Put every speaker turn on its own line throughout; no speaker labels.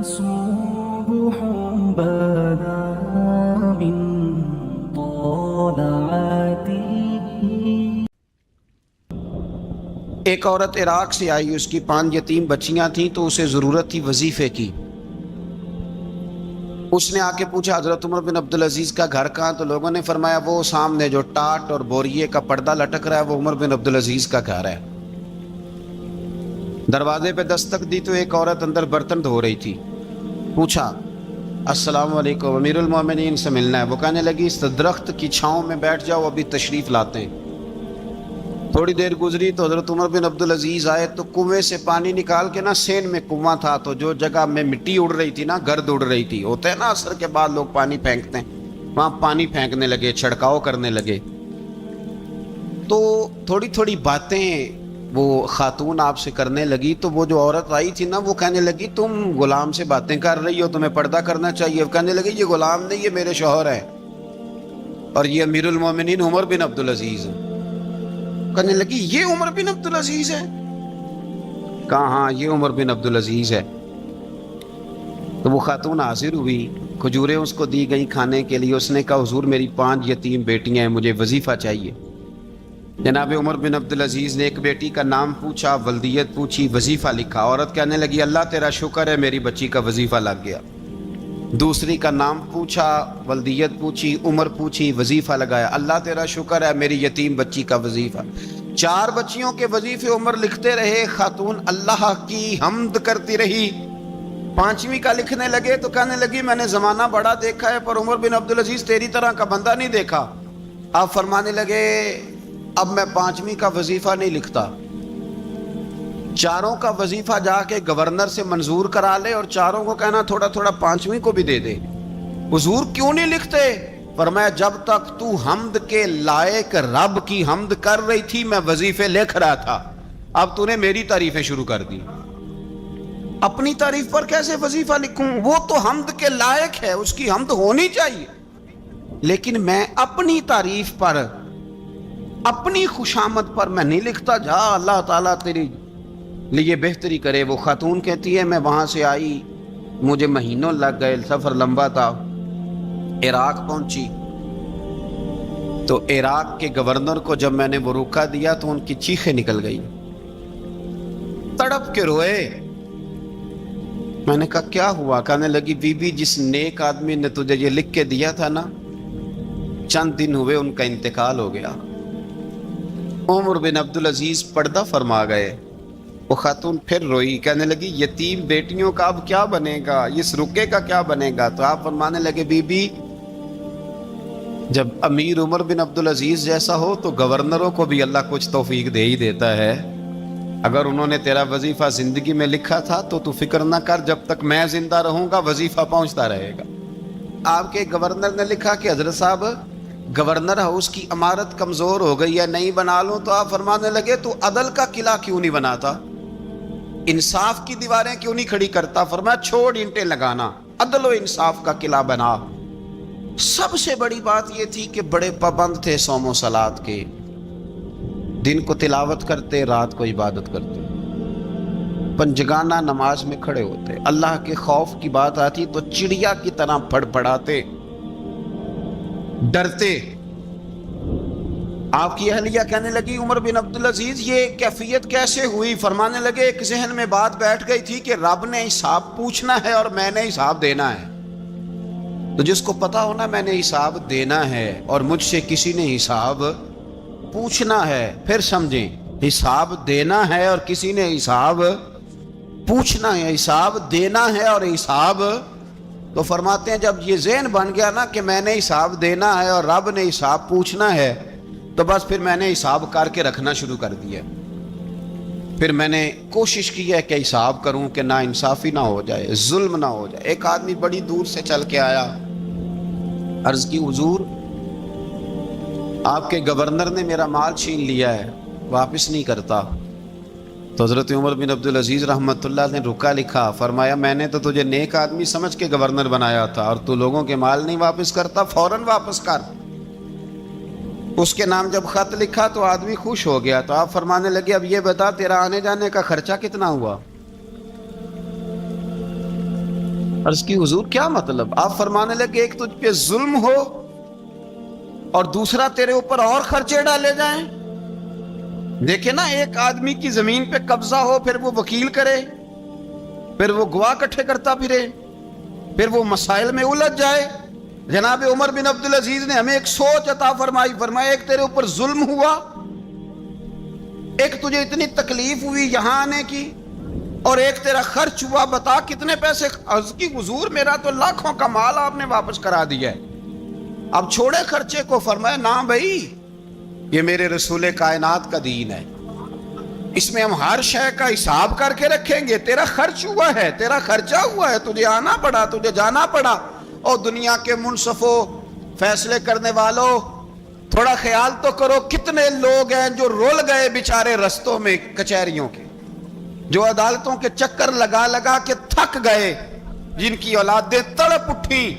صبح بدا من طلعته.
ایک عورت عراق سے آئی، اس کی 5 یتیم بچیاں تھیں تو اسے ضرورت تھی وظیفے کی. اس نے آ کے پوچھا حضرت عمر بن عبدالعزیز کا گھر کہاں؟ تو لوگوں نے فرمایا وہ سامنے جو ٹاٹ اور بوریے کا پردہ لٹک رہا ہے وہ عمر بن عبدالعزیز کا گھر ہے. دروازے پہ دستک دی تو ایک عورت اندر برتن دھو رہی تھی. پوچھا السلام علیکم، امیر المومنین سے ملنا ہے. وہ کہنے لگی اس درخت کی چھاؤں میں بیٹھ جاؤ، ابھی تشریف لاتے ہیں. تھوڑی دیر گزری تو حضرت عمر بن عبدالعزیز آئے تو کنویں سے پانی نکال کے نا، سین میں کنواں تھا تو جو جگہ میں مٹی اڑ رہی تھی نا، گرد اڑ رہی تھی، ہوتا ہے نا عصر کے بعد لوگ پانی پھینکتے ہیں، وہاں پانی پھینکنے لگے، چھڑکاؤ کرنے لگے. تو تھوڑی تھوڑی باتیں وہ خاتون آپ سے کرنے لگی. تو وہ جو عورت آئی تھی نا، وہ کہنے لگی تم غلام سے باتیں کر رہی ہو، تمہیں پردہ کرنا چاہیے. وہ کہنے لگی یہ غلام نہیں، یہ میرے شوہر ہیں اور یہ امیر المومنین عمر بن عبدالعزیز ہیں. کہنے لگی یہ عمر بن عبدالعزیز ہے؟ کہا ہاں یہ عمر بن عبدالعزیز ہے. تو وہ خاتون حاضر ہوئی، کھجوریں اس کو دی گئی کھانے کے لیے. اس نے کہا حضور میری 5 یتیم بیٹیاں ہیں، مجھے وظیفہ چاہیے. جناب عمر بن عبدالعزیز نے ایک بیٹی کا نام پوچھا، ولدیت پوچھی، وظیفہ لکھا. عورت کہنے لگی اللہ تیرا شکر ہے میری بچی کا وظیفہ لگ گیا. دوسری کا نام پوچھا، ولدیت پوچھی، عمر پوچھی، وظیفہ لگایا. اللہ تیرا شکر ہے میری یتیم بچی کا وظیفہ. 4 بچیوں کے وظیفے عمر لکھتے رہے. خاتون اللہ کی حمد کرتی رہی. 5ویں کا لکھنے لگے تو کہنے لگی میں نے زمانہ بڑا دیکھا ہے پر عمر بن عبدالعزیز تیری طرح کا بندہ نہیں دیکھا. آپ فرمانے لگے اب میں 5ویں کا وظیفہ نہیں لکھتا، 4 کا وظیفہ جا کے گورنر سے منظور کرا لے اور 4 کو کہنا تھوڑا تھوڑا 5ویں کو بھی دے دے. حضور کیوں نہیں لکھتے؟ فرمایا جب تک تو حمد کے لائق رب کی حمد کر رہی تھی میں وظیفے لکھ رہا تھا، اب تو نے میری تعریفیں شروع کر دی. اپنی تعریف پر کیسے وظیفہ لکھوں؟ وہ تو حمد کے لائق ہے، اس کی حمد ہونی چاہیے، لیکن میں اپنی تعریف پر، اپنی خوشامد پر میں نہیں لکھتا. جا اللہ تعالیٰ تیری لیے بہتری کرے. وہ خاتون کہتی ہے میں وہاں سے آئی، مجھے مہینوں لگ گئے، سفر لمبا تھا. عراق پہنچی تو عراق کے گورنر کو جب میں نے وہ روکا دیا تو ان کی چیخیں نکل گئی، تڑپ کے روئے. میں نے کہا کیا ہوا؟ کہنے لگی بی بی جس نیک آدمی نے تجھے یہ لکھ کے دیا تھا نا، چند دن ہوئے ان کا انتقال ہو گیا. عمر بن عبدالعزیز پردہ فرما گئے. وہ خاتون پھر روئی، کہنے لگی یتیم بیٹیوں کا اب کیا بنے گا، اس رکے کا کیا بنے گا؟ تو آپ فرمانے لگے بی بی جب امیر عمر بن عبدالعزیز جیسا ہو تو گورنروں کو بھی اللہ کچھ توفیق دے ہی دیتا ہے. اگر انہوں نے تیرا وظیفہ زندگی میں لکھا تھا تو فکر نہ کر، جب تک میں زندہ رہوں گا وظیفہ پہنچتا رہے گا. آپ کے گورنر نے لکھا کہ حضرت صاحب گورنر ہاؤس کی عمارت کمزور ہو گئی ہے، نہیں بنا لوں. تو آپ فرمانے لگے تو عدل کا قلعہ کیوں نہیں بناتا، انصاف کی دیواریں کیوں نہیں کھڑی کرتا؟ فرمایا چھوڑ اینٹیں لگانا، عدل و انصاف کا قلعہ بنا. سب سے بڑی بات یہ تھی کہ بڑے پابند تھے صوم و صلات کے، دن کو تلاوت کرتے، رات کو عبادت کرتے، پنجگانہ نماز میں کھڑے ہوتے. اللہ کے خوف کی بات آتی تو چڑیا کی طرح پھڑ پڑاتے، ڈرتے. آپ کی اہلیہ کہنے لگی عمر بن عبدالعزیز یہ کیفیت کیسے ہوئی؟ فرمانے لگے ایک ذہن میں بات بیٹھ گئی تھی کہ رب نے حساب پوچھنا ہے اور میں نے حساب دینا ہے. تو جس کو پتا ہونا میں نے حساب دینا ہے اور مجھ سے کسی نے حساب پوچھنا ہے، پھر سمجھیں حساب دینا ہے اور کسی نے حساب پوچھنا ہے، حساب دینا ہے اور حساب. تو فرماتے ہیں جب یہ ذہن بن گیا نا کہ میں نے حساب دینا ہے اور رب نے حساب پوچھنا ہے تو بس پھر میں نے حساب کر کے رکھنا شروع کر دیا. پھر میں نے کوشش کی ہے کہ حساب کروں کہ نا انصافی نہ ہو جائے، ظلم نہ ہو جائے. ایک آدمی بڑی دور سے چل کے آیا، عرض کی حضور آپ کے گورنر نے میرا مال چھین لیا ہے، واپس نہیں کرتا. تو حضرت عمر بن عبدالعزیز رحمۃ اللہ نے رکا لکھا، فرمایا میں نے تو تجھے نیک آدمی سمجھ کے گورنر بنایا تھا اور تو لوگوں کے مال نہیں واپس کرتا، فوراً واپس کر. اس کے نام جب خط لکھا تو آدمی خوش ہو گیا. تو آپ فرمانے لگے اب یہ بتا تیرا آنے جانے کا خرچہ کتنا ہوا؟ عرض کی حضور کیا مطلب؟ آپ فرمانے لگے ایک تجھ پہ ظلم ہو اور دوسرا تیرے اوپر اور خرچے ڈالے جائیں. دیکھیں نا، ایک آدمی کی زمین پہ قبضہ ہو، پھر وہ وکیل کرے، پھر وہ گواہ اکٹھے کرتا پھرے، پھر وہ مسائل میں الجھ جائے. جناب عمر بن عبدالعزیز نے ہمیں ایک سوچ عطا فرمائی. فرمایا ایک تیرے اوپر ظلم ہوا، ایک تجھے اتنی تکلیف ہوئی یہاں آنے کی، اور ایک تیرا خرچ ہوا، بتا کتنے پیسے. عرض کی حضور میرا تو لاکھوں کا مال آپ نے واپس کرا دیا ہے، اب چھوڑے خرچے کو. فرمایا نہ بھائی، یہ میرے رسول کائنات کا دین ہے، اس میں ہم ہر شے کا حساب کر کے رکھیں گے. تیرا خرچ ہوا ہے، تیرا خرچہ ہوا ہے، تجھے آنا پڑا، تجھے جانا پڑا. اور دنیا کے منصفوں، فیصلے کرنے والوں، تھوڑا خیال تو کرو کتنے لوگ ہیں جو رول گئے بیچارے رستوں میں کچہریوں کے، جو عدالتوں کے چکر لگا لگا کے تھک گئے، جن کی اولادیں تڑپ اٹھیں،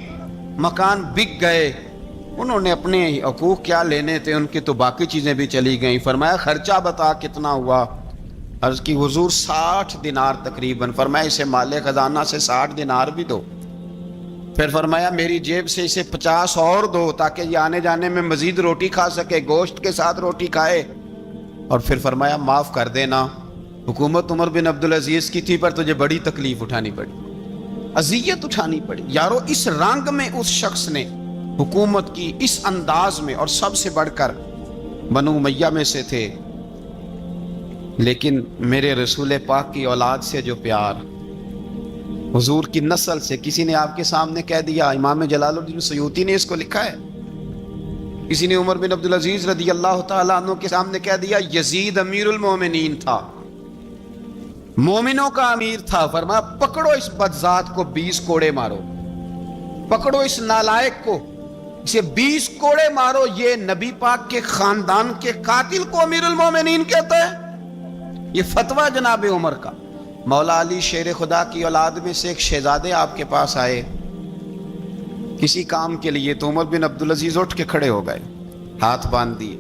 مکان بک گئے. انہوں نے اپنے حقوق کیا لینے تھے، ان کی تو باقی چیزیں بھی چلی گئیں. فرمایا خرچہ بتا کتنا ہوا؟ عرض کی حضور 60 دینار تقریباً. فرمایا اسے مال خزانہ سے 60 دینار بھی دو. پھر فرمایا میری جیب سے اسے 50 اور دو تاکہ یہ آنے جانے میں مزید روٹی کھا سکے، گوشت کے ساتھ روٹی کھائے. اور پھر فرمایا معاف کر دینا، حکومت عمر بن عبدالعزیز کی تھی پر تجھے بڑی تکلیف اٹھانی پڑی، اذیت اٹھانی پڑی. یارو اس رنگ میں اس شخص نے حکومت کی، اس انداز میں، اور سب سے بڑھ کر بنو امیہ میں سے تھے. لیکن میرے رسول پاک کی اولاد سے جو پیار، حضور کی نسل سے، کسی نے آپ کے سامنے کہہ دیا، امام جلال الدین سیوطی نے اس کو لکھا ہے، کسی نے عمر بن عبدالعزیز رضی اللہ تعالیٰ عنہ کے سامنے کہہ دیا یزید امیر المومنین تھا، مومنوں کا امیر تھا. فرمایا پکڑو اس بدذات کو 20 کوڑے مارو، پکڑو اس نالائق کو، اسے 20 کوڑے مارو. یہ نبی پاک کے خاندان کے قاتل کو امیر المومنین کہتا ہے. یہ فتویٰ جناب عمر کا. مولا علی شیر خدا کی اولاد میں سے ایک شہزادے آپ کے پاس آئے کسی کام کے لیے، تو عمر بن عبدالعزیز اٹھ کے کھڑے ہو گئے، ہاتھ باندھ دیے،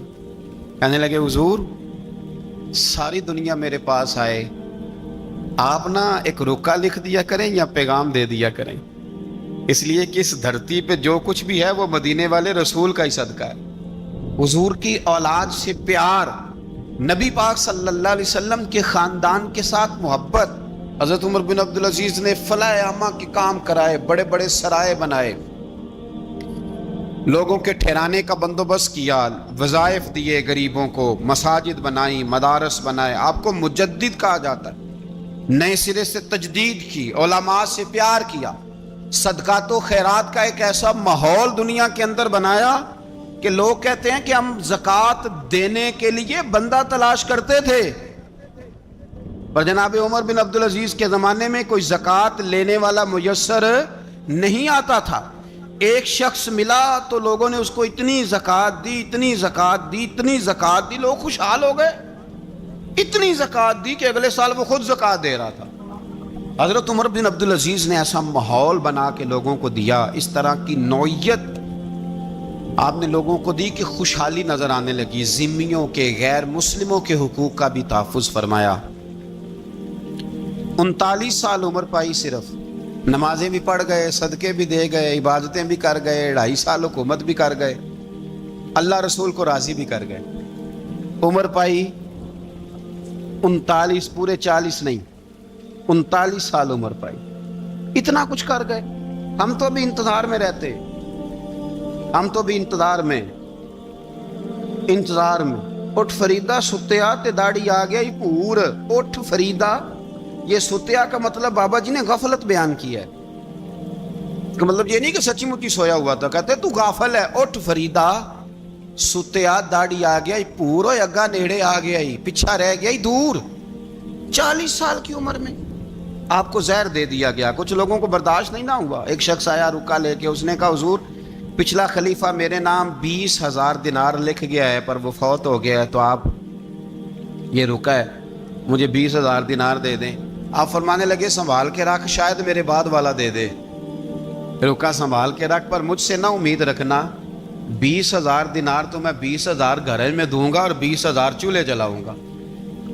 کہنے لگے حضور ساری دنیا میرے پاس آئے، آپ نا ایک رکا لکھ دیا کریں یا پیغام دے دیا کریں، اس لیے کہ اس دھرتی پہ جو کچھ بھی ہے وہ مدینے والے رسول کا ہی صدقہ ہے. حضور کی اولاد سے پیار، نبی پاک صلی اللہ علیہ وسلم کے خاندان کے ساتھ محبت. حضرت عمر بن عبدالعزیز نے فلاح عامہ کے کام کرائے، بڑے بڑے سرائے بنائے، لوگوں کے ٹھہرانے کا بندوبست کیا، وظائف دیے غریبوں کو، مساجد بنائی، مدارس بنائے. آپ کو مجدد کہا جاتا ہے، نئے سرے سے تجدید کی، علماء سے پیار کیا، صدقات و خیرات کا ایک ایسا ماحول دنیا کے اندر بنایا کہ لوگ کہتے ہیں کہ ہم زکوٰۃ دینے کے لیے بندہ تلاش کرتے تھے، پر جناب عمر بن عبدالعزیز کے زمانے میں کوئی زکوٰۃ لینے والا میسر نہیں آتا تھا. ایک شخص ملا تو لوگوں نے اس کو اتنی زکوٰۃ دی، اتنی زکوٰۃ دی، اتنی زکوٰۃ دی، لوگ خوشحال ہو گئے. اتنی زکوٰۃ دی کہ اگلے سال وہ خود زکوٰۃ دے رہا تھا. حضرت عمر بن عبدالعزیز نے ایسا ماحول بنا کے لوگوں کو دیا، اس طرح کی نوعیت آپ نے لوگوں کو دی کہ خوشحالی نظر آنے لگی. ذمیوں کے، غیر مسلموں کے حقوق کا بھی تحفظ فرمایا. 39 سال عمر پائی، صرف نمازیں بھی پڑھ گئے، صدقے بھی دے گئے، عبادتیں بھی کر گئے، 2.5 سال حکومت بھی کر گئے، اللہ رسول کو راضی بھی کر گئے. عمر پائی 39، پورے 40 نہیں، 39 سال عمر پائی. اتنا کچھ کر گئے. ہم تو بھی انتظار میں رہتے، ہم تو بھی انتظار میں. اٹھ فریدا ستیا تے داڑھی آ گیا ہی پور. اٹھ فریدا، یہ ستیا کا مطلب بابا جی نے غفلت بیان کیا ہے، کہ مطلب یہ نہیں کہ سچی مچی سویا ہوا تھا، کہتے تو غافل ہے. اٹھ فریدا ستیا داڑھی آ گیا ہی پور، اور اگا نیڑے آ گیا ہی، پیچھا رہ گیا ہی دور. 40 سال کی عمر میں آپ کو زہر دے دیا گیا. کچھ لوگوں کو برداشت نہیں نہ ہوا. ایک شخص آیا رکا لے کے، اس نے کہا حضور پچھلا خلیفہ میرے نام 20,000 دینار لکھ گیا ہے پر وہ فوت ہو گیا ہے، تو آپ یہ رکا ہے، مجھے 20,000 دینار دے دیں. آپ فرمانے لگے سنبھال کے رکھ، شاید میرے بعد والا دے دے. رکا سنبھال کے رکھ، پر مجھ سے نہ امید رکھنا 20,000 دینار تو میں 20,000 گھر میں دوں گا اور 20,000 چولہے جلاؤں گا.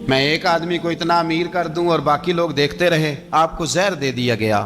میں ایک آدمی کو اتنا امیر کر دوں اور باقی لوگ دیکھتے رہے. آپ کو زہر دے دیا گیا.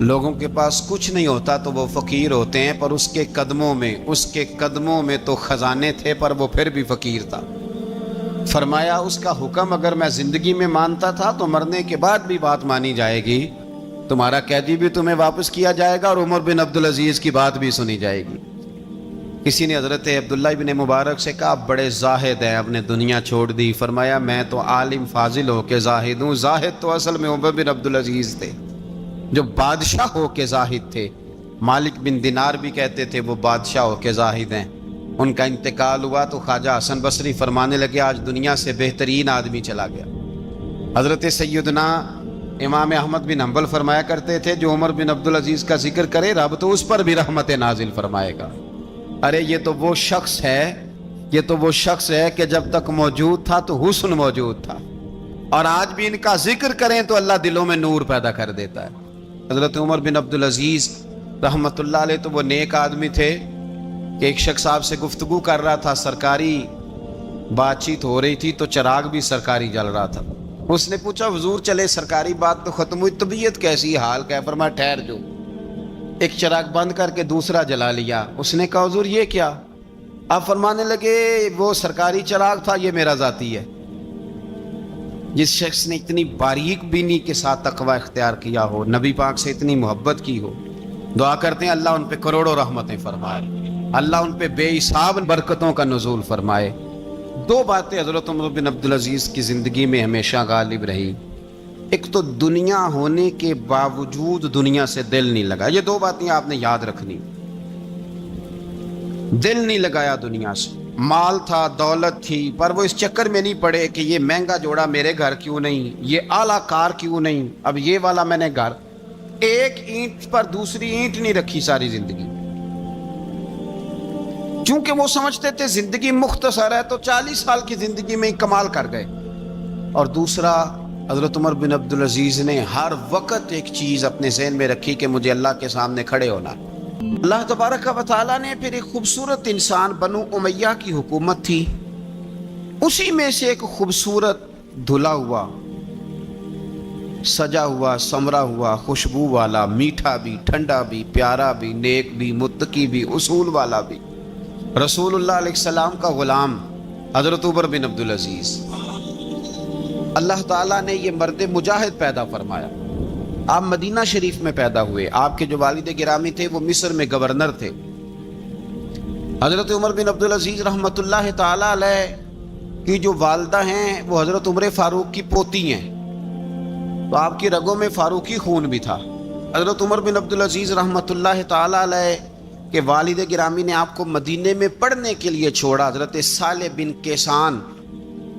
لوگوں کے پاس کچھ نہیں ہوتا تو وہ فقیر ہوتے ہیں، پر اس کے قدموں میں تو خزانے تھے، پر وہ پھر بھی فقیر تھا۔ فرمایا اس کا حکم اگر میں زندگی میں مانتا تھا تو مرنے کے بعد بھی بات مانی جائے گی، تمہارا قیدی بھی تمہیں واپس کیا جائے گا اور عمر بن عبدالعزیز کی بات بھی سنی جائے گی۔ کسی نے حضرت عبداللہ بن مبارک سے کہا آپ بڑے زاہد ہیں، آپ نے دنیا چھوڑ دی۔ فرمایا میں تو عالم فاضل ہو کے زاہد ہوں، زاہد تو اصل میں عمر بن عبدالعزیز تھے جو بادشاہ ہو کے زاہد تھے۔ مالک بن دینار بھی کہتے تھے وہ بادشاہ ہو کے زاہد ہیں۔ ان کا انتقال ہوا تو خواجہ حسن بصری فرمانے لگے آج دنیا سے بہترین آدمی چلا گیا۔ حضرت سیدنا امام احمد بن حنبل فرمایا کرتے تھے جو عمر بن عبدالعزیز کا ذکر کرے رب تو اس پر بھی رحمت نازل فرمائے گا۔ ارے یہ تو وہ شخص ہے کہ جب تک موجود تھا تو حسن موجود تھا، اور آج بھی ان کا ذکر کریں تو اللہ دلوں میں نور پیدا کر دیتا ہے۔ حضرت عمر بن عبدالعزیز رحمت اللہ علیہ تو وہ نیک آدمی تھے کہ ایک شخص آپ سے گفتگو کر رہا تھا، سرکاری بات چیت ہو رہی تھی تو چراغ بھی سرکاری جل رہا تھا۔ اس نے پوچھا حضور چلے سرکاری بات تو ختم ہوئی، طبیعت کیسی، حال کیا؟ فرمایا ٹھہر جو، ایک چراغ بند کر کے دوسرا جلا لیا۔ اس نے کہا حضور یہ کیا؟ آپ فرمانے لگے وہ سرکاری چراغ تھا، یہ میرا ذاتی ہے۔ جس شخص نے اتنی باریک بینی کے ساتھ تقوی اختیار کیا ہو، نبی پاک سے اتنی محبت کی ہو، دعا کرتے ہیں اللہ ان پہ کروڑوں رحمتیں فرمائے، اللہ ان پہ بے حساب برکتوں کا نزول فرمائے۔ دو باتیں حضرت عمر بن عبدالعزیز کی زندگی میں ہمیشہ غالب رہی، ایک تو دنیا ہونے کے باوجود دنیا سے دل نہیں لگا، یہ دو باتیں آپ نے یاد رکھنی۔ دل نہیں لگایا دنیا سے، مال تھا، دولت تھی، پر وہ اس چکر میں نہیں پڑے کہ یہ مہنگا جوڑا میرے گھر کیوں نہیں، یہ اعلیٰ کار کیوں نہیں، اب یہ والا میں نے گھر، ایک اینٹ پر دوسری اینٹ نہیں رکھی ساری زندگی۔ چونکہ وہ سمجھتے تھے زندگی مختصر ہے تو 40 سال کی زندگی میں ہی کمال کر گئے۔ اور دوسرا حضرت عمر بن عبدالعزیز نے ہر وقت ایک چیز اپنے ذہن میں رکھی کہ مجھے اللہ کے سامنے کھڑے ہونا۔ اللہ تبارک و تعالیٰ نے پھر ایک خوبصورت انسان بنو امیہ کی حکومت تھی، اسی میں سے ایک خوبصورت دھلا ہوا، سجا ہوا، سمرا ہوا، خوشبو والا، میٹھا بھی، ٹھنڈا بھی، پیارا بھی، نیک بھی، متقی بھی، اصول والا بھی، رسول اللہ علیہ السلام کا غلام حضرت عمر بن عبدالعزیز۔ اللہ تعالیٰ نے یہ مرد مجاہد پیدا فرمایا۔ آپ مدینہ شریف میں پیدا ہوئے، آپ کے جو والد گرامی تھے وہ مصر میں گورنر تھے۔ حضرت عمر بن عبدالعزیز رحمت اللہ تعالیٰ علیہ کی جو والدہ ہیں وہ حضرت عمر فاروق کی پوتی ہیں، تو آپ کی رگوں میں فاروقی خون بھی تھا۔ حضرت عمر بن عبدالعزیز رحمت اللہ تعالیٰ علیہ کے والد گرامی نے آپ کو مدینے میں پڑھنے کے لیے چھوڑا۔ حضرت صالح بن کیسان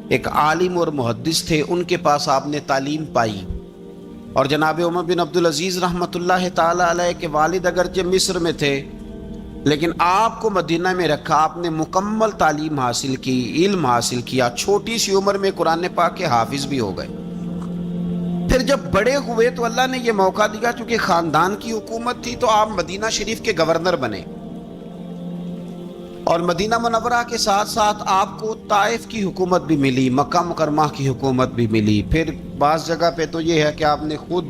ایک عالم اور محدث تھے، ان کے پاس آپ نے تعلیم پائی، اور جناب عمر بن عبدالعزیز رحمت اللہ تعالیٰ علیہ کے والد اگرچہ مصر میں تھے لیکن آپ کو مدینہ میں رکھا، آپ نے مکمل تعلیم حاصل کی، علم حاصل کیا، چھوٹی سی عمر میں قرآن پاک کے حافظ بھی ہو گئے۔ پھر جب بڑے ہوئے تو اللہ نے یہ موقع دیا، چونکہ خاندان کی حکومت تھی تو آپ مدینہ شریف کے گورنر بنے، اور مدینہ منورہ کے ساتھ ساتھ آپ کو طائف کی حکومت بھی ملی، مکہ مکرمہ کی حکومت بھی ملی۔ پھر بعض جگہ پہ تو یہ ہے کہ آپ نے خود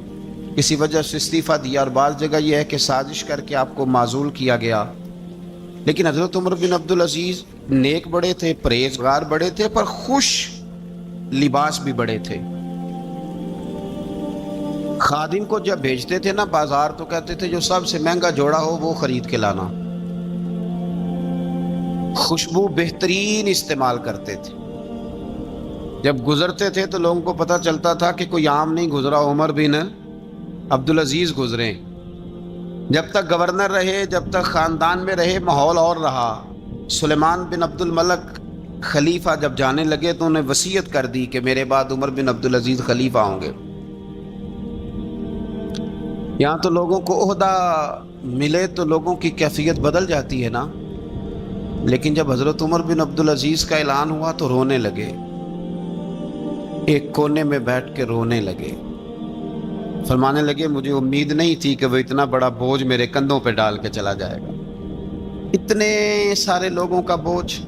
کسی وجہ سے استعفیٰ دیا، اور بعض جگہ یہ ہے کہ سازش کر کے آپ کو معزول کیا گیا۔ لیکن حضرت عمر بن عبدالعزیز نیک بڑے تھے، پرہیزگار بڑے تھے، پر خوش لباس بھی بڑے تھے۔ خادم کو جب بھیجتے تھے نا بازار تو کہتے تھے جو سب سے مہنگا جوڑا ہو وہ خرید کے لانا۔ خوشبو بہترین استعمال کرتے تھے، جب گزرتے تھے تو لوگوں کو پتہ چلتا تھا کہ کوئی عام نہیں گزرا، عمر بن عبدالعزیز گزرے۔ جب تک گورنر رہے، جب تک خاندان میں رہے، ماحول اور رہا۔ سلیمان بن عبد الملک خلیفہ جب جانے لگے تو انہیں وصیت کر دی کہ میرے بعد عمر بن عبدالعزیز خلیفہ ہوں گے۔ یہاں تو لوگوں کو عہدہ ملے تو لوگوں کی کیفیت بدل جاتی ہے نا، لیکن جب حضرت عمر بن عبدالعزیز کا اعلان ہوا تو رونے لگے، ایک کونے میں بیٹھ کے رونے لگے، فرمانے لگے مجھے امید نہیں تھی کہ وہ اتنا بڑا بوجھ میرے کندھوں پہ ڈال کے چلا جائے گا۔ اتنے سارے لوگوں کا بوجھ،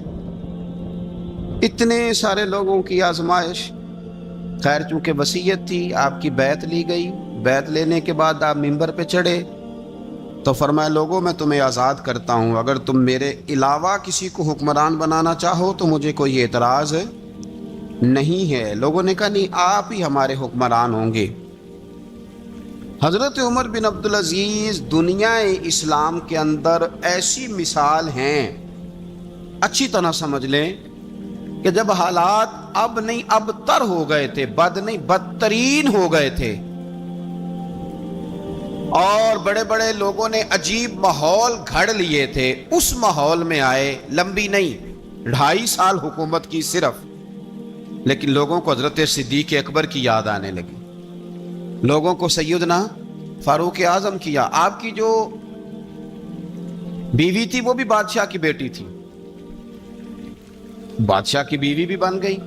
اتنے سارے لوگوں کی آزمائش، خیر چونکہ وصیت تھی، آپ کی بیعت لی گئی، بیعت لینے کے بعد آپ منبر پہ چڑھے تو فرمایا لوگوں میں تمہیں آزاد کرتا ہوں، اگر تم میرے علاوہ کسی کو حکمران بنانا چاہو تو مجھے کوئی اعتراض نہیں ہے۔ لوگوں نے کہا نہیں، آپ ہی ہمارے حکمران ہوں گے۔ حضرت عمر بن عبدالعزیز دنیا اسلام کے اندر ایسی مثال ہیں، اچھی طرح سمجھ لیں کہ جب حالات اب نہیں اب تر ہو گئے تھے، بد نہیں بدترین ہو گئے تھے، اور بڑے بڑے لوگوں نے عجیب ماحول گھڑ لیے تھے، اس ماحول میں آئے، لمبی نہیں 2.5 سال حکومت کی صرف، لیکن لوگوں کو حضرت صدیق اکبر کی یاد آنے لگی، لوگوں کو سیدنا فاروق اعظم کیا۔ آپ کی جو بیوی تھی وہ بھی بادشاہ کی بیٹی تھی، بادشاہ کی بیوی بھی بن گئی۔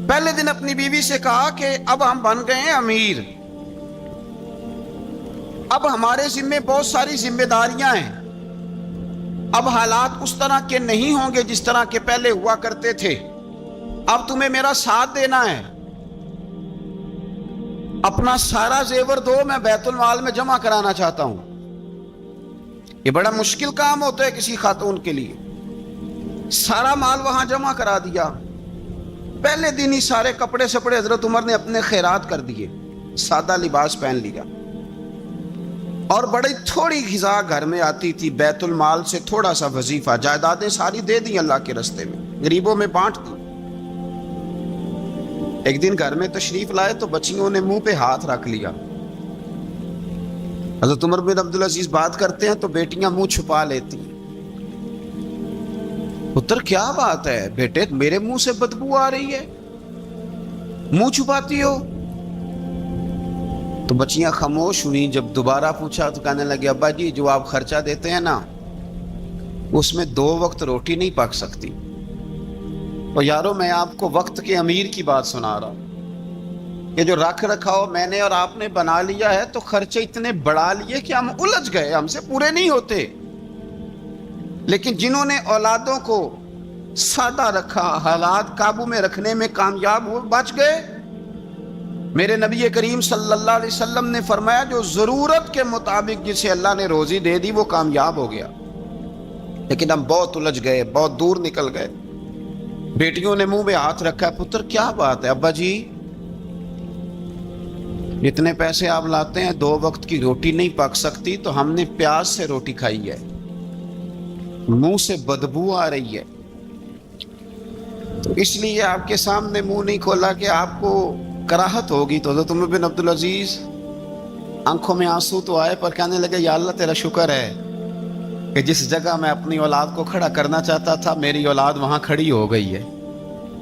پہلے دن اپنی بیوی سے کہا کہ اب ہم بن گئے ہیں امیر، اب ہمارے ذمے بہت ساری ذمہ داریاں ہیں، اب حالات اس طرح کے نہیں ہوں گے جس طرح کے پہلے ہوا کرتے تھے، اب تمہیں میرا ساتھ دینا ہے، اپنا سارا زیور دو، میں بیت المال میں جمع کرانا چاہتا ہوں۔ یہ بڑا مشکل کام ہوتا ہے کسی خاتون کے لیے، سارا مال وہاں جمع کرا دیا۔ پہلے دن ہی سارے کپڑے سپڑے حضرت عمر نے اپنے خیرات کر دیے، سادہ لباس پہن لیا، اور بڑی تھوڑی غذا گھر میں آتی تھی، بیت المال سے تھوڑا سا وظیفہ، جائیدادیں ساری دے دی اللہ کے رستے میں، غریبوں میں بانٹ دی۔ ایک دن گھر میں تشریف لائے تو بچیوں نے منہ پہ ہاتھ رکھ لیا۔ حضرت عمر بن عبدالعزیز بات کرتے ہیں تو بیٹیاں منہ چھپا لیتی ہیں۔ پتر کیا بات ہے بیٹے، میرے منہ سے بدبو آ رہی ہے، منہ چھپاتی ہو؟ تو بچیاں خاموش ہوئی۔ جب دوبارہ پوچھا تو کہنے لگے ابا جی جو آپ خرچہ دیتے ہیں نا اس میں 2 وقت روٹی نہیں پک سکتی۔ اور یارو میں آپ کو وقت کے امیر کی بات سنا رہا ہوں، یہ جو رکھ رکھاؤ میں نے اور آپ نے بنا لیا ہے تو خرچے اتنے بڑھا لیے کہ ہم الجھ گئے، ہم سے پورے نہیں ہوتے۔ لیکن جنہوں نے اولادوں کو سادہ رکھا، حالات قابو میں رکھنے میں کامیاب ہوئے، بچ گئے۔ میرے نبی کریم صلی اللہ علیہ وسلم نے فرمایا جو ضرورت کے مطابق جسے اللہ نے روزی دے دی وہ کامیاب ہو گیا، لیکن ہم بہت الجھ گئے، بہت دور نکل گئے۔ بیٹیوں نے منہ میں ہاتھ رکھا، پتر کیا بات ہے ابا جی، اتنے پیسے آپ لاتے ہیں 2 وقت کی روٹی نہیں پک سکتی، تو ہم نے پیاز سے روٹی کھائی ہے، منہ سے بدبو آ رہی ہے، تو اس لیے آپ کے سامنے منہ نہیں کھولا کہ آپ کو کراہت ہوگی۔ تو حضرت عمر بن عبدالعزیز آنکھوں میں آنسو تو آئے پر کہنے لگے یا اللہ تیرا شکر ہے کہ جس جگہ میں اپنی اولاد کو کھڑا کرنا چاہتا تھا میری اولاد وہاں کھڑی ہو گئی ہے۔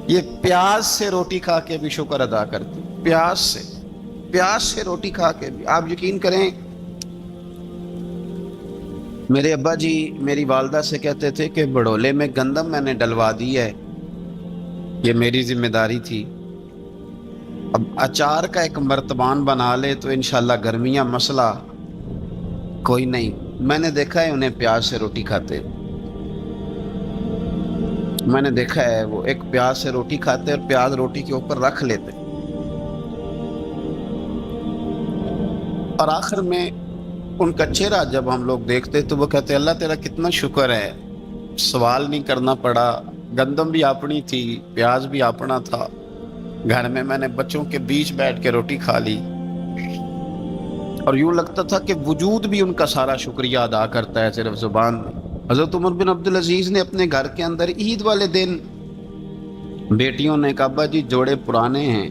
یہ پیاز سے روٹی کھا کے بھی شکر ادا کرتی، پیاز سے روٹی کھا کے بھی۔ آپ یقین کریں میرے ابا جی میری والدہ سے کہتے تھے کہ بڑولے میں گندم میں نے ڈلوا دی ہے، یہ میری ذمہ داری تھی، اب اچار کا ایک مرتبان بنا لے تو انشاءاللہ گرمیاں مسئلہ کوئی نہیں۔ میں نے دیکھا ہے انہیں پیاز سے روٹی کھاتے، میں نے دیکھا ہے وہ ایک پیاز سے روٹی کھاتے اور پیاز روٹی کے اوپر رکھ لیتے، اور آخر میں ان کا چہرہ جب ہم لوگ دیکھتے تو وہ کہتے اللہ تیرا کتنا شکر ہے، سوال نہیں کرنا پڑا، گندم بھی اپنی تھی، پیاز بھی اپنا تھا، گھر میں نے بچوں کے بیچ بیٹھ کے روٹی کھا لی، اور یوں لگتا تھا کہ وجود بھی ان کا سارا شکریہ ادا کرتا ہے صرف زبان میں۔ حضرت عمر بن عبدالعزیز نے اپنے گھر کے اندر عید والے دن بیٹیوں نے کہا ابا جی جوڑے پرانے ہیں،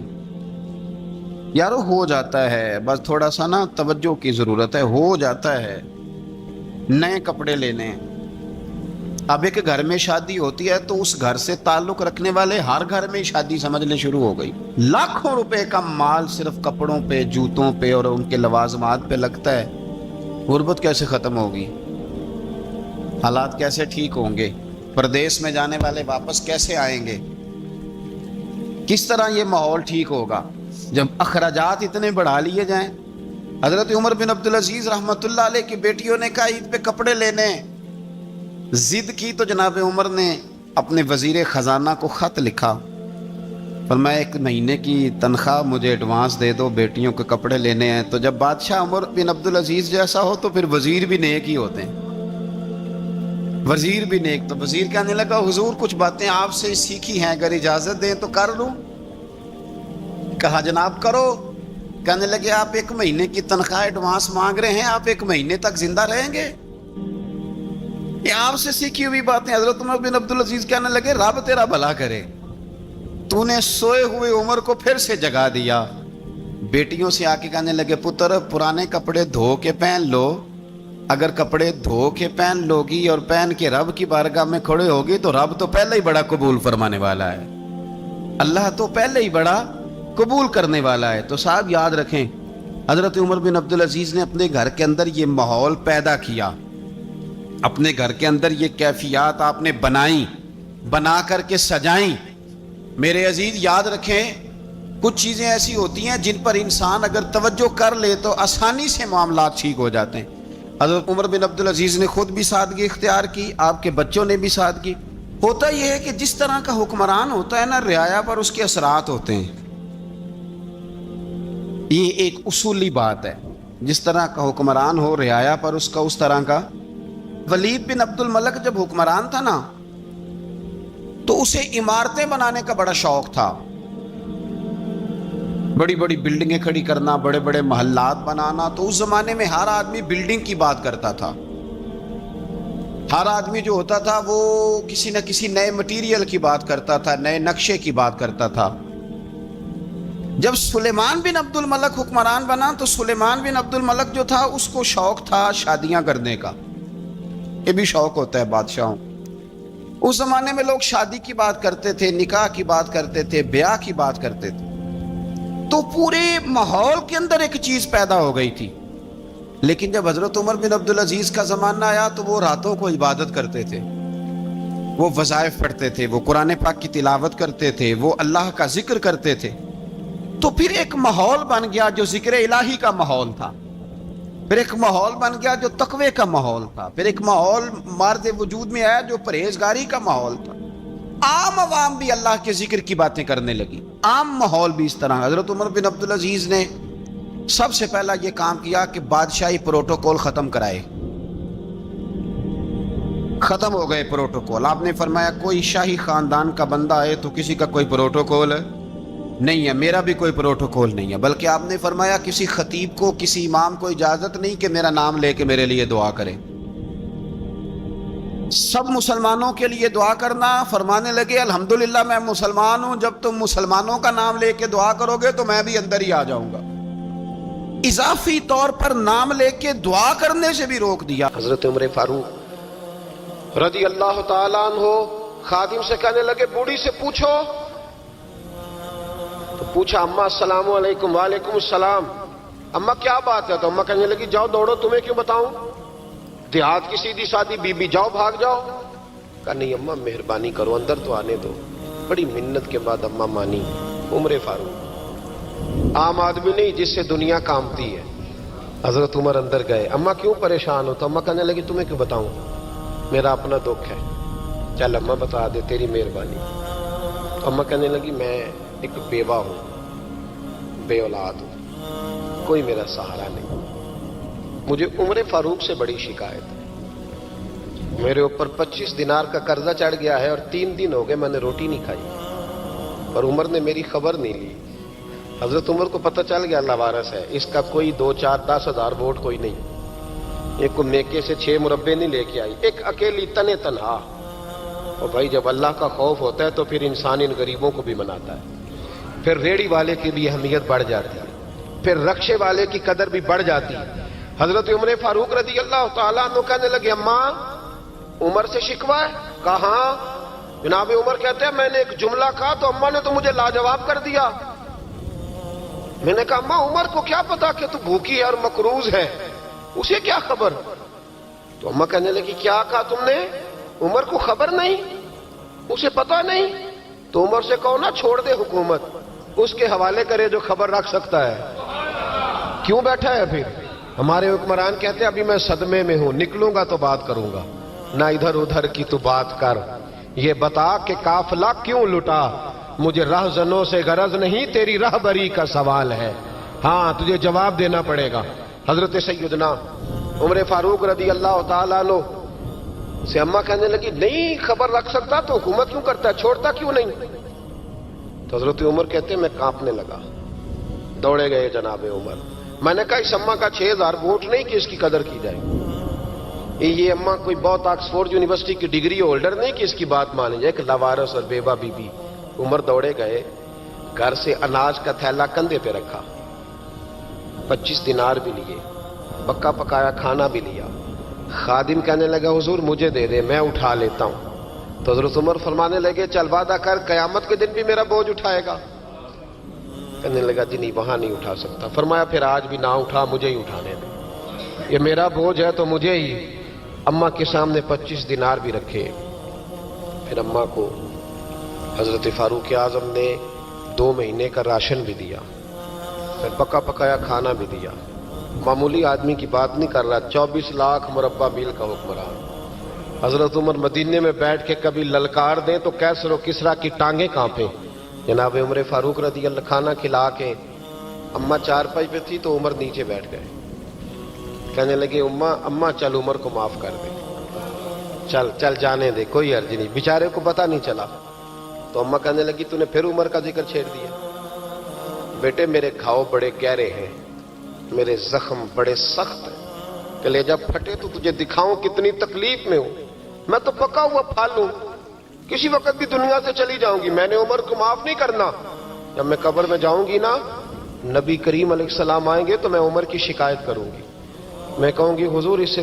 یارو ہو جاتا ہے، بس تھوڑا سا نا توجہ کی ضرورت ہے، ہو جاتا ہے، نئے کپڑے لینے ہیں۔ اب ایک گھر میں شادی ہوتی ہے تو اس گھر سے تعلق رکھنے والے ہر گھر میں شادی سمجھنے شروع ہو گئی، لاکھوں روپے کا مال صرف کپڑوں پہ، جوتوں پہ اور ان کے لوازمات پہ لگتا ہے۔ غربت کیسے ختم ہوگی؟ حالات کیسے ٹھیک ہوں گے؟ پردیس میں جانے والے واپس کیسے آئیں گے؟ کس طرح یہ ماحول ٹھیک ہوگا جب اخراجات اتنے بڑھا لیے جائیں؟ حضرت عمر بن عبدالعزیز رحمۃ اللہ علیہ کی بیٹیوں نے کہا عید پہ کپڑے لینے، ضد کی تو جناب عمر نے اپنے وزیر خزانہ کو خط لکھا فرمایا 1 مہینے کی تنخواہ مجھے ایڈوانس دے دو، بیٹیوں کے کپڑے لینے ہیں۔ تو جب بادشاہ عمر بن عبدالعزیز جیسا ہو تو پھر وزیر بھی نیک ہی ہوتے ہیں، وزیر بھی نیک۔ تو وزیر کہنے لگا حضور کچھ باتیں آپ سے سیکھی ہیں، اگر اجازت دیں تو کر لوں؟ کہا جناب کرو۔ کہنے لگے آپ 1 مہینے کی تنخواہ ایڈوانس مانگ رہے ہیں، آپ 1 مہینے تک زندہ رہیں گے؟ یہ آپ سے سیکھی ہوئی باتیں۔ حضرت عمر بن عبدالعزیز کہنے لگے رب تیرا بھلا کرے، تو نے سوئے ہوئے عمر کو پھر سے جگا دیا۔ بیٹیوں سے آ کے کہنے لگے پتر پرانے کپڑے دھو کے پہن لو، اگر کپڑے دھو کے پہن لوگی اور پہن کے رب کی بارگاہ میں کھڑے ہوگی تو رب تو پہلے ہی بڑا قبول فرمانے والا ہے، اللہ تو پہلے ہی بڑا قبول کرنے والا ہے۔ تو صاحب یاد رکھیں، حضرت عمر بن عبدالعزیز نے اپنے گھر کے اندر یہ ماحول پیدا کیا، اپنے گھر کے اندر یہ کیفیات آپ نے بنائیں، بنا کر کے سجائیں۔ میرے عزیز یاد رکھیں، کچھ چیزیں ایسی ہوتی ہیں جن پر انسان اگر توجہ کر لے تو آسانی سے معاملات ٹھیک ہو جاتے ہیں۔ حضرت عمر بن عبدالعزیز نے خود بھی سادگی اختیار کی، آپ کے بچوں نے بھی سادگی۔ ہوتا یہ ہے کہ جس طرح کا حکمران ہوتا ہے نا، رعایا پر اس کے اثرات ہوتے ہیں، یہ ایک اصولی بات ہے۔ جس طرح کا حکمران ہو رعایا پر اس کا اس طرح کا۔ ولید بن عبد الملک جب حکمران تھا نا تو اسے عمارتیں بنانے کا بڑا شوق تھا، بڑی بڑی بلڈنگیں کھڑی کرنا، بڑے بڑے محلات بنانا۔ تو اس زمانے میں ہر آدمی بلڈنگ کی بات کرتا تھا، ہر آدمی جو ہوتا تھا وہ کسی نہ کسی نئے مٹیریل کی بات کرتا تھا، نئے نقشے کی بات کرتا تھا۔ جب سلیمان بن عبد الملک حکمران بنا تو سلیمان بن عبد الملک جو تھا اس کو شوق تھا شادیاں کرنے کا، یہ بھی شوق ہوتا ہے بادشاہوں۔ اس زمانے میں لوگ شادی کی بات کرتے تھے، نکاح کی بات کرتے تھے، بیاہ کی بات کرتے تھے۔ تو پورے ماحول کے اندر ایک چیز پیدا ہو گئی تھی۔ لیکن جب حضرت عمر بن عبدالعزیز کا زمانہ آیا تو وہ راتوں کو عبادت کرتے تھے، وہ وظائف پڑھتے تھے، وہ قرآن پاک کی تلاوت کرتے تھے، وہ اللہ کا ذکر کرتے تھے۔ تو پھر ایک ماحول بن گیا جو ذکر الہی کا ماحول تھا، پھر ایک ماحول بن گیا جو تقوی کا ماحول تھا، پھر ایک ماحول مارد وجود میں آیا جو پرہیزگاری کا ماحول تھا۔ عام عوام بھی اللہ کے ذکر کی باتیں کرنے لگی، عام ماحول بھی اس طرح۔ حضرت عمر بن عبدالعزیز نے سب سے پہلا یہ کام کیا کہ بادشاہی پروٹوکول ختم کرائے، ختم ہو گئے پروٹوکول۔ آپ نے فرمایا کوئی شاہی خاندان کا بندہ آئے تو کسی کا کوئی پروٹوکول نہیں ہے، میرا بھی کوئی پروٹوکول نہیں ہے، بلکہ آپ نے فرمایا کسی خطیب کو، کسی امام کو اجازت نہیں کہ میرا نام لے کے میرے لیے دعا کرے۔ سب مسلمانوں کے لیے دعا کرنا، فرمانے لگے الحمدللہ میں مسلمان ہوں، جب تم مسلمانوں کا نام لے کے دعا کرو گے تو میں بھی اندر ہی آ جاؤں گا۔ اضافی طور پر نام لے کے دعا کرنے سے بھی روک دیا۔
حضرت عمر فاروق رضی اللہ تعالیٰ عنہ خادم سے کہنے لگے بوڑھی سے پوچھو۔ تو پوچھا اماں السلام علیکم۔ وعلیکم السلام۔ اماں کیا بات ہے؟ تو اماں کہنے لگی جاؤ دوڑو، تمہیں کیوں بتاؤں، دیہات کی سیدھی سادی بی بی، جاؤ بھاگ جاؤ۔ کہا نہیں اماں مہربانی کرو، اندر تو آنے دو۔ بڑی منت کے بعد اماں مانی۔ عمر فاروق عام آدمی نہیں جس سے دنیا کامتی ہے۔ حضرت عمر اندر گئے، اماں کیوں پریشان ہو؟ تو اماں کہنے لگی تمہیں کیوں بتاؤں، میرا اپنا دکھ ہے، چل اماں بتا دے، تیری مہربانی۔ تو اماں کہنے لگی میں ایک بیوہ ہوں، بے اولاد ہوں، کوئی میرا سہارا نہیں، مجھے عمر فاروق سے بڑی شکایت ہے، میرے اوپر 25 دینار کا قرضہ چڑھ گیا ہے اور 3 دن ہو گئے میں نے روٹی نہیں کھائی، اور عمر نے میری خبر نہیں لی۔ حضرت عمر کو پتہ چل گیا لوارث ہے، اس کا کوئی 2 4 10 ہزار ووٹ کوئی نہیں، ایک کو میکے سے 6 مربے نہیں لے کے آئی، ایک اکیلی تنے تنہا۔ اور بھائی جب اللہ کا خوف ہوتا ہے تو پھر انسان ان غریبوں کو بھی مناتا ہے، پھر ریڑھی والے کی بھی اہمیت بڑھ جاتی ہے، پھر رکشے والے کی قدر بھی بڑھ جاتی ہے۔ حضرت عمر فاروق رضی اللہ تعالیٰ عنہ کہنے لگے اماں عمر سے شکوہ ہے؟ کہاں؟ جناب عمر کہتے ہیں میں نے ایک جملہ کہا تو اماں نے تو مجھے لاجواب کر دیا۔ میں نے کہا اماں عمر کو کیا پتا کہ تو بھوکی ہے اور مقروض ہے، اسے کیا خبر؟ تو اماں کہنے لگی کیا کہا تم نے؟ عمر کو خبر نہیں، اسے پتا نہیں؟ تو عمر سے کہو نا چھوڑ دے حکومت، اس کے حوالے کرے جو خبر رکھ سکتا ہے، کیوں بیٹھا ہے پھر؟ ہمارے حکمران کہتے ہیں ابھی میں صدمے میں ہوں، نکلوں گا تو بات کروں گا، نہ ادھر ادھر کی تو بات کر، یہ بتا کہ قافلہ کیوں لٹا، مجھے رہزنوں سے غرض نہیں، تیری راہبری کا سوال ہے، ہاں تجھے جواب دینا پڑے گا۔ حضرت سیدنا عمر فاروق رضی اللہ تعالیٰ عنہ سے اماں کہنے لگی نہیں خبر رکھ سکتا تو حکومت کیوں کرتا ہے، چھوڑتا کیوں نہیں؟ تو حضرت عمر کہتے ہیں میں کانپنے لگا، دوڑے گئے جناب عمر۔ میں نے کہا اس اماں کا 6000 ووٹ نہیں کہ اس کی قدر کی جائے، یہ اماں کوئی بہت آکسفورڈ یونیورسٹی کی ڈگری ہولڈر نہیں کہ اس کی بات مانی جائے، کہ لاوارث اور بیوہ بی بی۔ عمر دوڑے گئے، گھر سے اناج کا تھیلا کندھے پہ رکھا، 25 دینار بھی لیے، پکا پکایا کھانا بھی لیا۔ خادم کہنے لگا حضور مجھے دے دے میں اٹھا لیتا ہوں۔ تو حضرت عمر فرمانے لگے چل وعدہ کر قیامت کے دن بھی میرا بوجھ اٹھائے گا؟ کہنے لگا جی نہیں وہاں نہیں اٹھا سکتا۔ فرمایا پھر آج بھی نہ اٹھا، مجھے ہی اٹھانے دے، یہ میرا بوجھ ہے تو مجھے ہی۔ اماں کے سامنے 25 دینار بھی رکھے، پھر اماں کو حضرت فاروق اعظم نے 2 مہینے کا راشن بھی دیا، پھر پکا پکایا کھانا بھی دیا۔ معمولی آدمی کی بات نہیں کر رہا، 24 لاکھ مربع میل کا حکمران۔ حضرت عمر مدینے میں بیٹھ کے کبھی للکار دیں تو کیسر و کسریٰ کی ٹانگیں کانپیں۔ جناب عمر فاروق رضی اللہ کھانا کھلا کے اماں چارپائی پہ تھی تو عمر نیچے بیٹھ گئے، کہنے لگے اماں چل عمر کو معاف کر دے، چل چل جانے دے، کوئی عرض نہیں، بیچارے کو پتہ نہیں چلا۔ تو اماں کہنے لگی تو نے پھر عمر کا ذکر چھیڑ دیا۔ بیٹے میرے گھاؤ بڑے گہرے ہیں، میرے زخم بڑے سخت ہیں، کلیجہ پھٹے تو تجھے دکھاؤں کتنی تکلیف میں ہوں، میں تو پکا ہوا پھل ہوں، کسی وقت بھی دنیا سے چلی جاؤں گی، میں نے عمر کو معاف نہیں کرنا۔ جب میں قبر میں جاؤں گی نا، نبی کریم علیہ السلام آئیں گے تو میں عمر کی شکایت کروں گی، میں کہوں گی حضور اس سے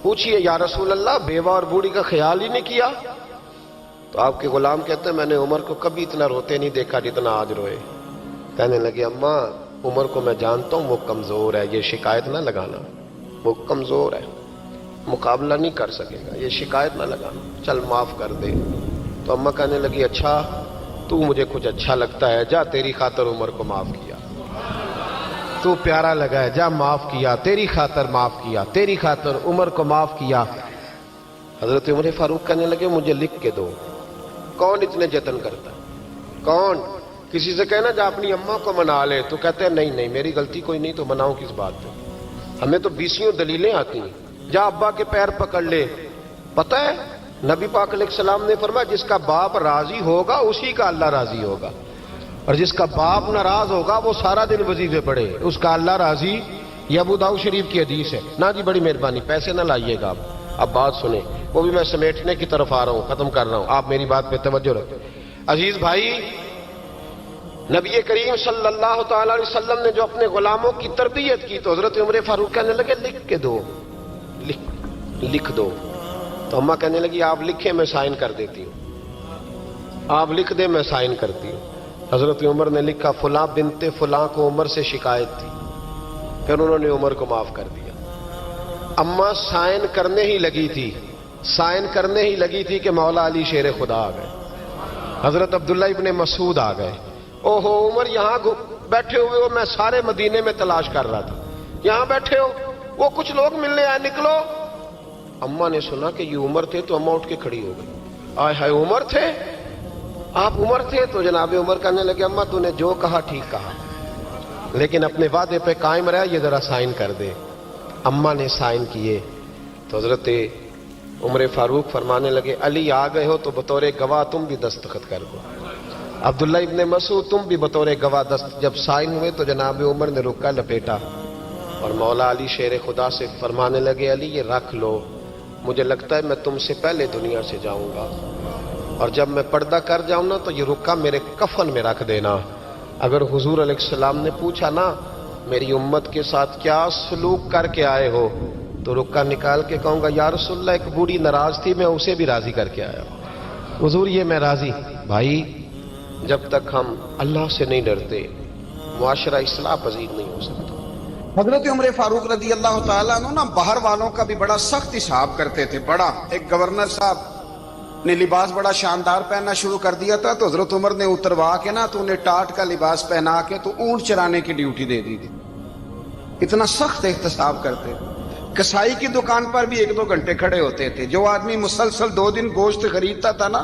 پوچھئے یا رسول اللہ بیوہ اور بوڑھی کا خیال ہی نہیں کیا؟ تو آپ کے غلام کہتے ہیں میں نے عمر کو کبھی اتنا روتے نہیں دیکھا جتنا آج روئے۔ کہنے لگے اماں عمر کو میں جانتا ہوں وہ کمزور ہے، یہ شکایت نہ لگانا، وہ کمزور ہے، مقابلہ نہیں کر سکے گا، یہ شکایت نہ لگانا، چل معاف کر دے۔ تو اماں کہنے لگی اچھا تو مجھے کچھ اچھا لگتا ہے، جا تیری خاطر عمر کو معاف کیا، تو پیارا لگا ہے، جا معاف کیا، تیری خاطر معاف کیا، تیری خاطر عمر کو معاف کیا۔ حضرت عمر فاروق کہنے لگے مجھے لکھ کے دو، کون اتنے جتن کرتا ہے؟ کون؟ کسی سے کہنا جا اپنی اماں کو منا لے، تو کہتے ہیں نہیں میری غلطی کوئی نہیں تو مناؤں کس بات پہ، ہمیں تو 20 دلیلیں آتی ہیں، جا ابا کے پیر پکڑ لے۔ پتہ ہے نبی پاک علیہ السلام نے فرمایا جس کا باپ راضی ہوگا اسی کا اللہ راضی ہوگا، اور جس کا باپ ناراض ہوگا وہ سارا دن وظیفے پڑھے، اس کا اللہ راضی۔ یہ ابو داؤد شریف کی حدیث ہے۔ نا جی بڑی مہربانی، پیسے نہ لائیے گا اب بات سنیں، وہ بھی میں سمیٹنے کی طرف آ رہا ہوں، ختم کر رہا ہوں، آپ میری بات پہ توجہ رکھیں۔ عزیز بھائی، نبی کریم صلی اللہ تعالی علیہ وسلم نے جو اپنے غلاموں کی تربیت کی تو حضرت عمر فاروق کہنے لگے لکھ کے دو، لکھ دو۔ تو اماں کہنے لگی آپ لکھیں میں سائن کر دیتی ہوں، آپ لکھ دیں میں سائن کرتی ہوں۔ حضرت عمر نے لکھا فلاں بنت فلاں کو عمر سے شکایت تھی، پھر انہوں نے عمر کو معاف کر دیا۔ اماں سائن کرنے ہی لگی تھی کہ مولا علی شیر خدا آ گئے، حضرت عبداللہ ابن مسعود آ گئے۔ اوہو عمر یہاں بیٹھے ہوئے ہو، میں سارے مدینے میں تلاش کر رہا تھا، یہاں بیٹھے ہو، وہ کچھ لوگ ملنے آئے، نکلو۔ اماں نے سنا کہ یہ عمر تھے تو اماں اٹھ کے کھڑی ہو گئی، آئے ہائے عمر تھے، آپ عمر تھے؟ تو جناب عمر کہنے لگے اماں تو نے جو کہا ٹھیک کہا، لیکن اپنے وعدے پہ قائم رہا، یہ ذرا سائن کر دے۔ اماں نے سائن کیے تو حضرت عمر فاروق فرمانے لگے علی آ گئے ہو تو بطور گواہ تم بھی دستخط کر دو، عبداللہ ابن مسعود تم بھی بطور گواہ جب سائن ہوئے تو جناب عمر نے رکا لپیٹا اور مولا علی شیر خدا سے فرمانے لگے علی یہ رکھ لو، مجھے لگتا ہے میں تم سے پہلے دنیا سے جاؤں گا، اور جب میں پردہ کر جاؤں نا تو یہ رکا میرے کفن میں رکھ دینا۔ اگر حضور علیہ السلام نے پوچھا نا میری امت کے ساتھ کیا سلوک کر کے آئے ہو، تو رکا نکال کے کہوں گا یا رسول اللہ ایک بوڑھی ناراض تھی میں اسے بھی راضی کر کے آیا ہوں، حضور یہ میں راضی۔ بھائی جب تک ہم اللہ سے نہیں ڈرتے معاشرہ اصلاح پذیر نہیں ہو سکتا۔
حضرت عمر فاروق رضی اللہ تعالیٰ عنہ نا باہر والوں کا بھی بڑا سخت حساب کرتے تھے، بڑا۔ ایک گورنر صاحب نے لباس بڑا شاندار پہننا شروع کر دیا تھا تو حضرت عمر نے اتروا کے نا تو انہیں ٹاٹ کا لباس پہنا کے تو اونٹ چرانے کی ڈیوٹی دے دی تھی، اتنا سخت احتساب کرتے۔ کسائی کی دکان پر بھی 1-2 گھنٹے کھڑے ہوتے تھے، جو آدمی مسلسل 2 دن گوشت خریدتا تھا نا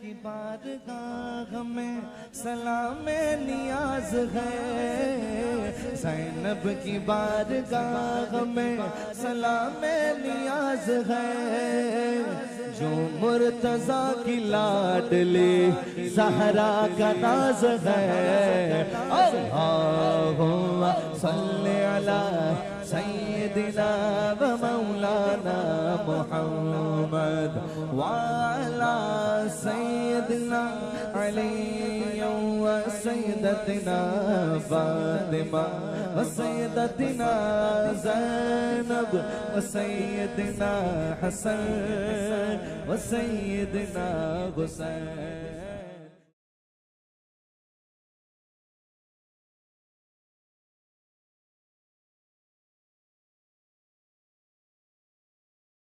کی بارگاہ میں سلام نیاز ہے زینب کی بارگاہ میں سلام نیاز ہے جو مرتضیٰ کی لاڈلی زہرا کا ناز ہے اللہم صلی علی سیدنا و مولانا محمد وعلی سیدنا علی و سیدتنا فاطمہ و سیدتنا زینب و سیدنا حسن و سیدنا حسین